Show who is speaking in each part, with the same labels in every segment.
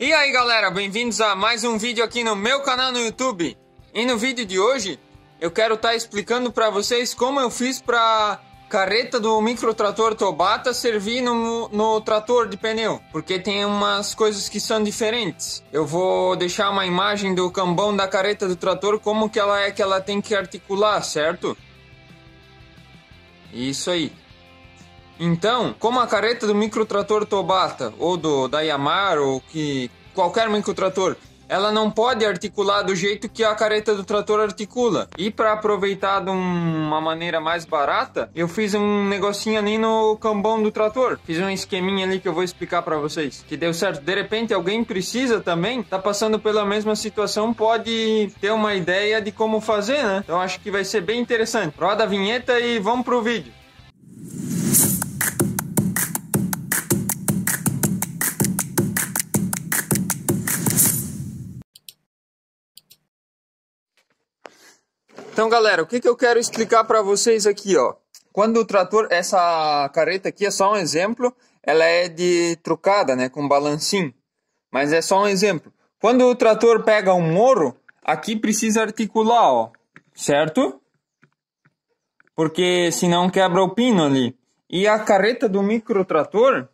Speaker 1: E aí galera, bem-vindos a mais um vídeo aqui no meu canal no YouTube. E no vídeo de hoje eu quero estar explicando para vocês como eu fiz para carreta do microtrator Tobata servir no trator de pneu, porque tem umas coisas que são diferentes. Eu vou deixar uma imagem do cambão da carreta do trator, como que ela tem que articular, certo? Isso aí. Então, como a carreta do microtrator Tobata ou da Yamaha ou qualquer microtrator, ela não pode articular do jeito que a carreta do trator articula. E para aproveitar de uma maneira mais barata, eu fiz um negocinho ali no cambão do trator. Fiz um esqueminha ali que eu vou explicar para vocês, que deu certo. De repente alguém precisa também, tá passando pela mesma situação, pode ter uma ideia de como fazer, né? Então acho que vai ser bem interessante. Roda a vinheta e vamos pro vídeo. Então galera, o que eu quero explicar para vocês aqui, ó. Quando o trator, essa carreta aqui é só um exemplo, ela é de trucada, né, com balancinho. Mas é só um exemplo. Quando o trator pega um moro, aqui precisa articular, ó, certo? Porque senão quebra o pino ali. E a carreta do microtrator,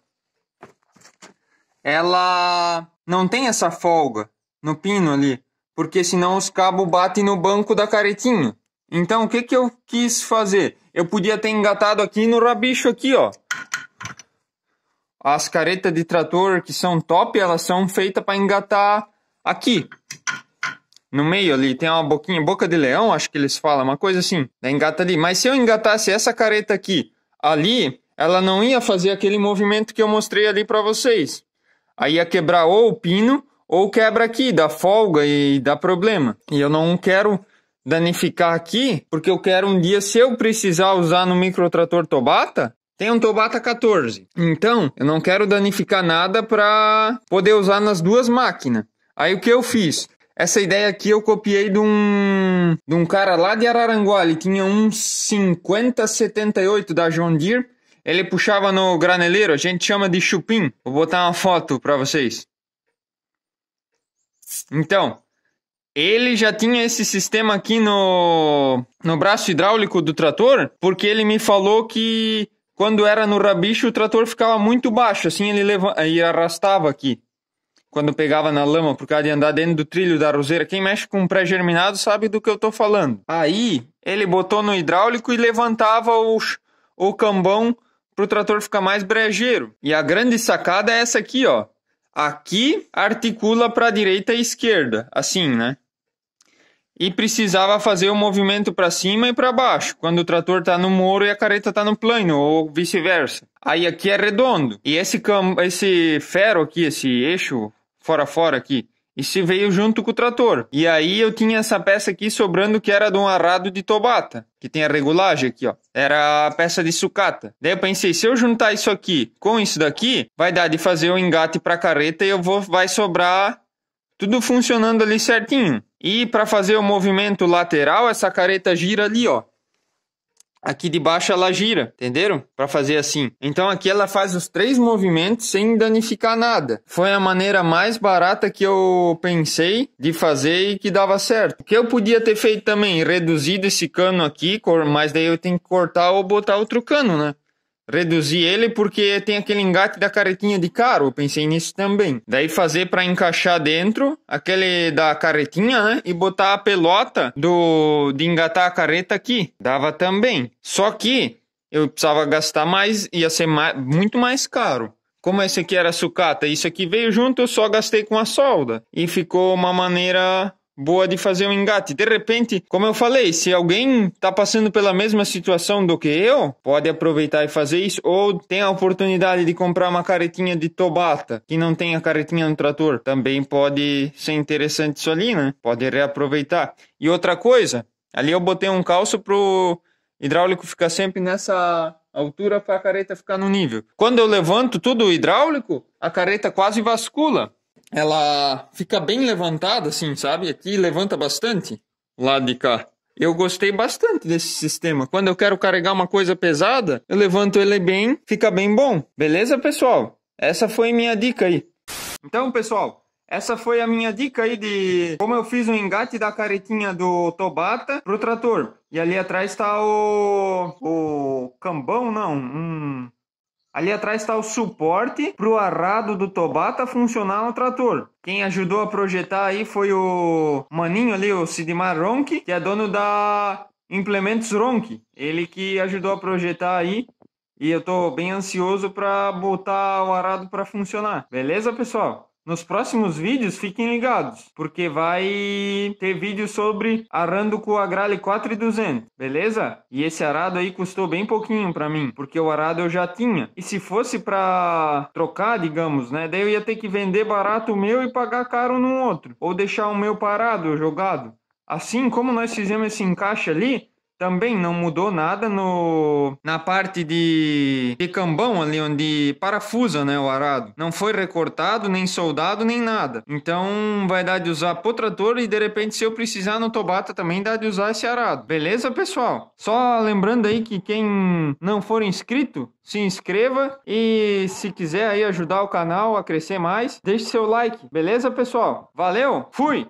Speaker 1: ela não tem essa folga no pino ali, porque senão os cabos batem no banco da carretinha. Então o que eu quis fazer? Eu podia ter engatado aqui no rabicho aqui, ó. As caretas de trator que são top, elas são feitas para engatar aqui. No meio ali tem uma boquinha, boca de leão, acho que eles falam, uma coisa assim. Daí engata ali. Mas se eu engatasse essa careta aqui, ali, ela não ia fazer aquele movimento que eu mostrei ali para vocês. Aí ia quebrar ou o pino, ou quebra aqui, dá folga e dá problema. E eu não quero danificar aqui, porque eu quero um dia, se eu precisar usar no microtrator Tobata, tem um Tobata 14. Então, eu não quero danificar nada para poder usar nas duas máquinas. Aí o que eu fiz? Essa ideia aqui eu copiei de um cara lá de Araranguá. Ele tinha um 5078 da John Deere. Ele puxava no graneleiro, a gente chama de chupim. Vou botar uma foto para vocês. Então, ele já tinha esse sistema aqui no braço hidráulico do trator, porque ele me falou que quando era no rabicho o trator ficava muito baixo, assim ele arrastava aqui, quando pegava na lama, por causa de andar dentro do trilho da roseira. Quem mexe com pré-germinado sabe do que eu tô falando. Aí, ele botou no hidráulico e levantava o cambão pro trator ficar mais brejeiro. E a grande sacada é essa aqui, ó. Aqui articula para a direita e esquerda, assim, né? E precisava fazer o movimento para cima e para baixo, quando o trator está no moro e a carreta está no plano, ou vice-versa. Aí aqui é redondo. E esse ferro aqui, esse eixo fora aqui, isso veio junto com o trator. E aí eu tinha essa peça aqui sobrando, que era de um arado de Tobata, que tem a regulagem aqui, ó. Era a peça de sucata. Daí eu pensei, se eu juntar isso aqui com isso daqui, vai dar de fazer o engate para a carreta e vai sobrar tudo funcionando ali certinho. E para fazer o movimento lateral, essa carreta gira ali, ó. Aqui de baixo ela gira, entenderam? Para fazer assim. Então aqui ela faz os 3 movimentos sem danificar nada. Foi a maneira mais barata que eu pensei de fazer e que dava certo. O que eu podia ter feito também, reduzido esse cano aqui, mas daí eu tenho que cortar ou botar outro cano, né? Reduzir ele porque tem aquele engate da carretinha de caro, eu pensei nisso também. Daí fazer para encaixar dentro, aquele da carretinha, né? E botar a pelota de engatar a carreta aqui. Dava também. Só que eu precisava gastar mais, ia ser muito mais caro. Como esse aqui era sucata, isso aqui veio junto, eu só gastei com a solda. E ficou uma maneira boa de fazer um engate. De repente, como eu falei, se alguém tá passando pela mesma situação do que eu, pode aproveitar e fazer isso, ou tem a oportunidade de comprar uma carretinha de Tobata, que não tem a carretinha no trator, também pode ser interessante isso ali, né? Pode reaproveitar. E outra coisa, ali eu botei um calço pro hidráulico ficar sempre nessa altura para a carreta ficar no nível. Quando eu levanto tudo o hidráulico, a carreta quase bascula. Ela fica bem levantada, assim, sabe? Aqui levanta bastante, lá de cá. Eu gostei bastante desse sistema. Quando eu quero carregar uma coisa pesada, eu levanto ele bem, fica bem bom. Beleza, pessoal? Essa foi minha dica aí. Então, pessoal, essa foi a minha dica aí de como eu fiz o engate da caretinha do Tobata pro trator. E ali atrás está o cambão, não, ali atrás está o suporte para o arado do Tobata funcionar no trator. Quem ajudou a projetar aí foi o maninho ali, o Sidmar Ronk, que é dono da Implementos Ronk. Ele que ajudou a projetar aí. E eu tô bem ansioso para botar o arado para funcionar. Beleza, pessoal? Nos próximos vídeos, fiquem ligados, porque vai ter vídeo sobre arando com o Agrale 4200, beleza? E esse arado aí custou bem pouquinho para mim, porque o arado eu já tinha. E se fosse para trocar, digamos, né? Daí eu ia ter que vender barato o meu e pagar caro no outro, ou deixar o meu parado, jogado. Assim como nós fizemos esse encaixe ali, também não mudou nada na parte de cambão ali, onde parafusa, né, o arado. Não foi recortado, nem soldado, nem nada. Então vai dar de usar pro trator e de repente se eu precisar no Tobata também dá de usar esse arado. Beleza, pessoal? Só lembrando aí que quem não for inscrito, se inscreva e se quiser aí ajudar o canal a crescer mais, deixe seu like. Beleza, pessoal? Valeu, fui!